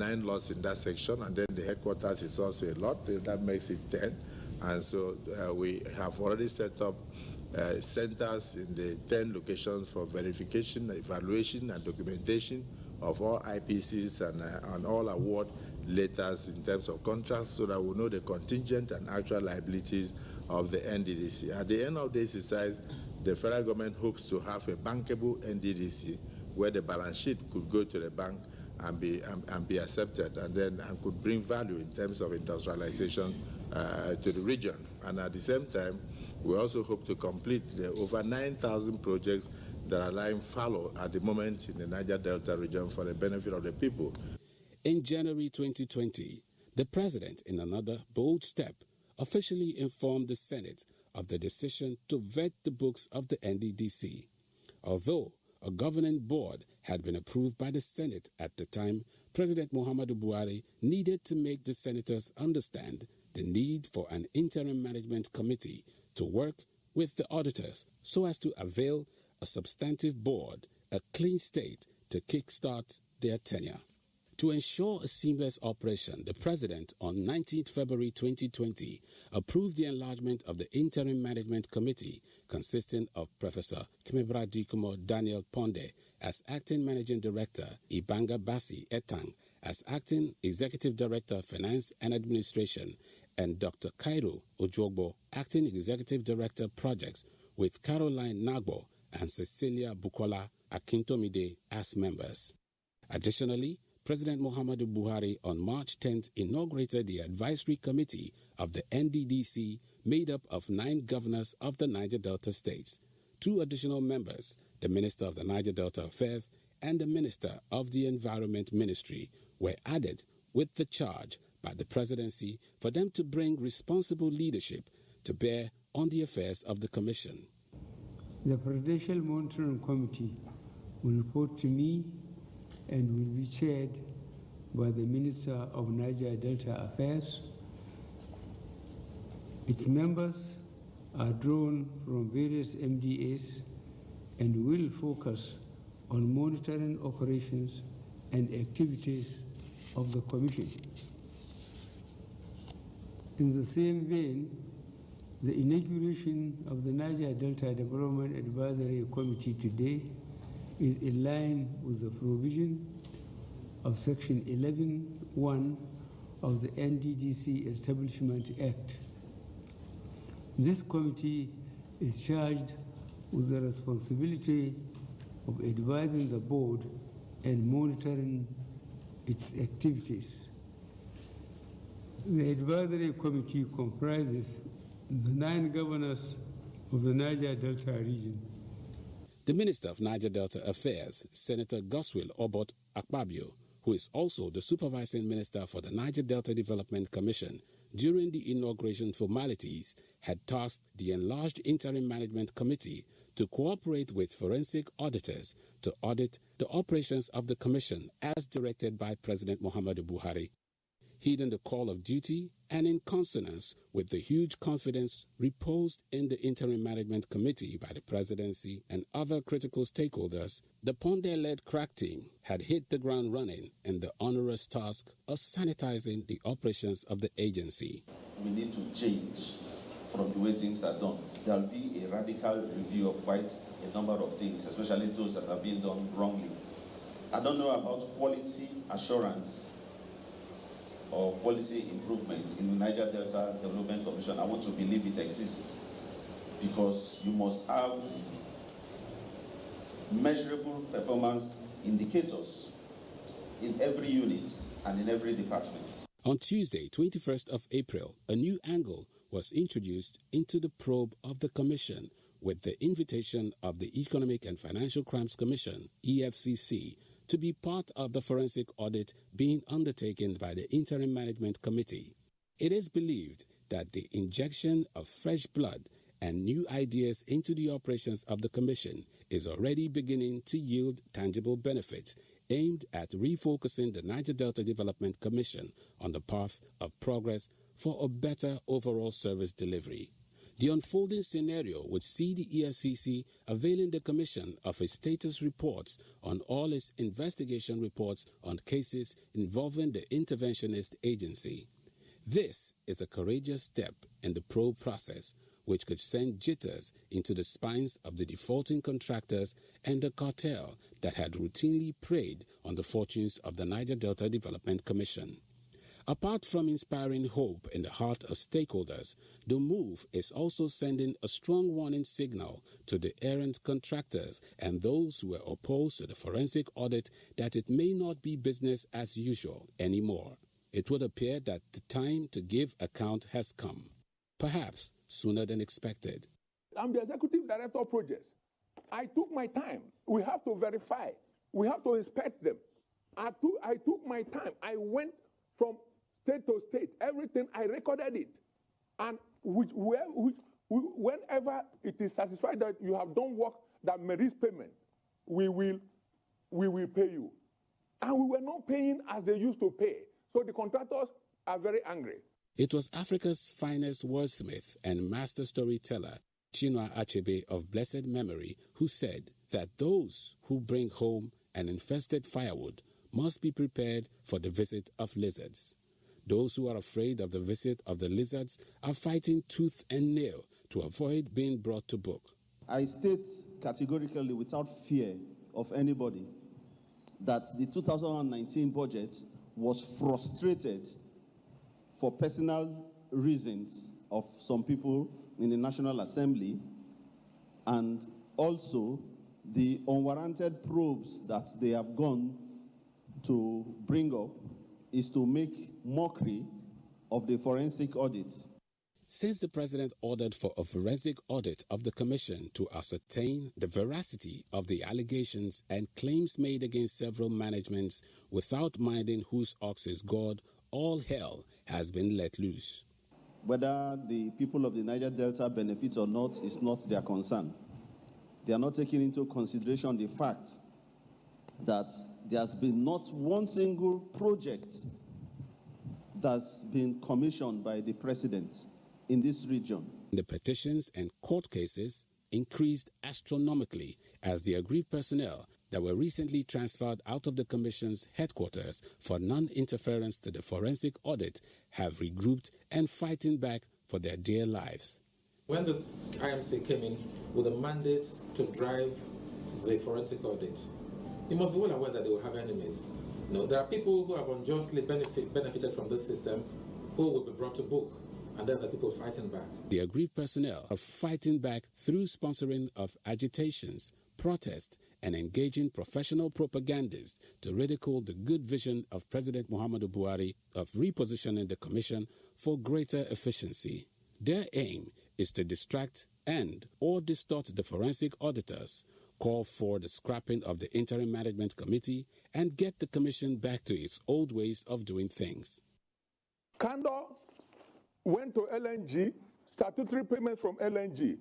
9 lots in that section, and then the headquarters is also a lot. That makes it 10. And so we have already set up centers in the 10 locations for verification, evaluation, and documentation of all IPCs and all award letters in terms of contracts, so that we know the contingent and actual liabilities of the NDDC. At the end of the exercise, the federal government hopes to have a bankable NDDC where the balance sheet could go to the bank and be accepted, and could bring value in terms of industrialization to the region. And at the same time, we also hope to complete the over 9,000 projects that are lying fallow at the moment in the Niger Delta region for the benefit of the people. In January 2020, the President, in another bold step, officially informed the Senate of the decision to vet the books of the NDDC. Although a governing board had been approved by the Senate at the time, President Muhammadu Buhari needed to make the senators understand the need for an interim management committee to work with the auditors so as to avail a substantive board a clean slate to kickstart their tenure. To ensure a seamless operation, the President on 19 February 2020 approved the enlargement of the Interim Management Committee consisting of Professor Kimebra Dikumo Daniel Ponde as Acting Managing Director, Ibanga Basi Etang as Acting Executive Director of Finance and Administration, and Dr. Cairo Ojogbo, Acting Executive Director Projects, with Caroline Nagbo and Cecilia Bukola Akintomide as members. Additionally, President Muhammadu Buhari on March 10th inaugurated the Advisory Committee of the NDDC, made up of 9 governors of the Niger Delta states. 2 additional members, the Minister of the Niger Delta Affairs and the Minister of the Environment Ministry, were added with the charge by the Presidency for them to bring responsible leadership to bear on the affairs of the Commission. The Presidential Monitoring Committee will report to me and will be chaired by the Minister of Niger Delta Affairs. Its members are drawn from various MDAs and will focus on monitoring operations and activities of the Commission. In the same vein, the inauguration of the Niger Delta Development Advisory Committee today is in line with the provision of Section 11(1) of the NDDC Establishment Act. This committee is charged with the responsibility of advising the board and monitoring its activities. The advisory committee comprises the 9 governors of the Niger Delta region. The Minister of Niger Delta Affairs, Senator Goswill Obot Akpabio, who is also the Supervising Minister for the Niger Delta Development Commission, during the inauguration formalities, had tasked the enlarged Interim Management Committee to cooperate with forensic auditors to audit the operations of the Commission as directed by President Muhammadu Buhari. Heeding the call of duty and in consonance with the huge confidence reposed in the Interim Management Committee by the Presidency and other critical stakeholders, the Ponde-led crack team had hit the ground running in the onerous task of sanitizing the operations of the agency. We need to change from the way things are done. There will be a radical review of quite a number of things, especially those that have been done wrongly. I don't know about quality assurance or quality improvement in the Niger Delta Development Commission. I want to believe it exists, because you must have measurable performance indicators in every unit and in every department. On Tuesday, 21st of April, a new angle was introduced into the probe of the Commission with the invitation of the Economic and Financial Crimes Commission, EFCC, to be part of the forensic audit being undertaken by the Interim Management Committee. It is believed that the injection of fresh blood and new ideas into the operations of the Commission is already beginning to yield tangible benefits aimed at refocusing the Niger Delta Development Commission on the path of progress for a better overall service delivery. The unfolding scenario would see the EFCC availing the Commission of its status reports on all its investigation reports on cases involving the interventionist agency. This is a courageous step in the probe process, which could send jitters into the spines of the defaulting contractors and the cartel that had routinely preyed on the fortunes of the Niger Delta Development Commission. Apart from inspiring hope in the heart of stakeholders, the move is also sending a strong warning signal to the errant contractors and those who were opposed to the forensic audit that it may not be business as usual anymore. It would appear that the time to give account has come, perhaps sooner than expected. I'm the executive director of projects. I took my time. We have to verify. We have to inspect them. I took my time. I went from state to state. Everything, I recorded it. And whenever it is satisfied that you have done work that merits payment, we will pay you. And we were not paying as they used to pay. So the contractors are very angry. It was Africa's finest wordsmith and master storyteller, Chinua Achebe of blessed memory, who said that those who bring home an infested firewood must be prepared for the visit of lizards. Those who are afraid of the visit of the lizards are fighting tooth and nail to avoid being brought to book. I state categorically, without fear of anybody, that the 2019 budget was frustrated for personal reasons of some people in the National Assembly, and also the unwarranted probes that they have gone to bring up is to make mockery of the forensic audits. Since the president ordered for a forensic audit of the commission to ascertain the veracity of the allegations and claims made against several managements without minding whose ox is God, all hell has been let loose. Whether the people of the Niger Delta benefit or not is not their concern. They are not taking into consideration the fact that there has been not one single project that's been commissioned by the president in this region. The petitions and court cases increased astronomically as the aggrieved personnel that were recently transferred out of the Commission's headquarters for non-interference to the forensic audit have regrouped and fighting back for their dear lives. When the IMC came in with a mandate to drive the forensic audit, you must be well aware that they will have enemies. You know, there are people who have unjustly benefited from this system who will be brought to book, and then the people fighting back. The aggrieved personnel are fighting back through sponsoring of agitations, protests, and engaging professional propagandists to ridicule the good vision of President Muhammadu Buhari of repositioning the Commission for greater efficiency. Their aim is to distract and or distort the forensic auditors, call for the scrapping of the Interim Management Committee, and get the Commission back to its old ways of doing things. Kandor went to LNG, statutory payment from LNG,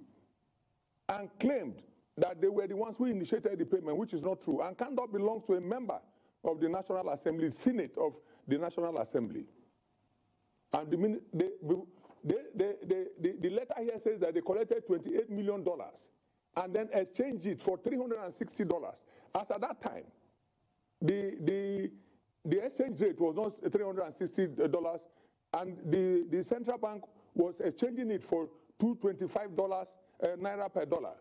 and claimed that they were the ones who initiated the payment, which is not true. And Kandor belongs to a member of the National Assembly, Senate of the National Assembly. And the letter here says that they collected $28 million and then exchanged it for $360. As at that time, the exchange rate was not $360, and the central bank was exchanging it for $225 naira per dollar.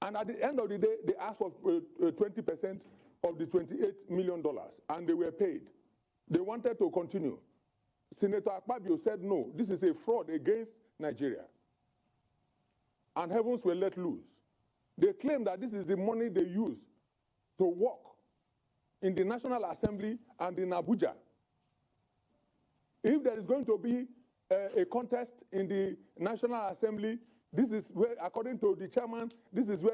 And at the end of the day, they asked for 20% of the $28 million, and they were paid. They wanted to continue. Senator Akpabio said, no, this is a fraud against Nigeria. And heavens were let loose. They claim that this is the money they use to work in the National Assembly and in Abuja. If there is going to be a contest in the National Assembly, this is where, according to the chairman, this is where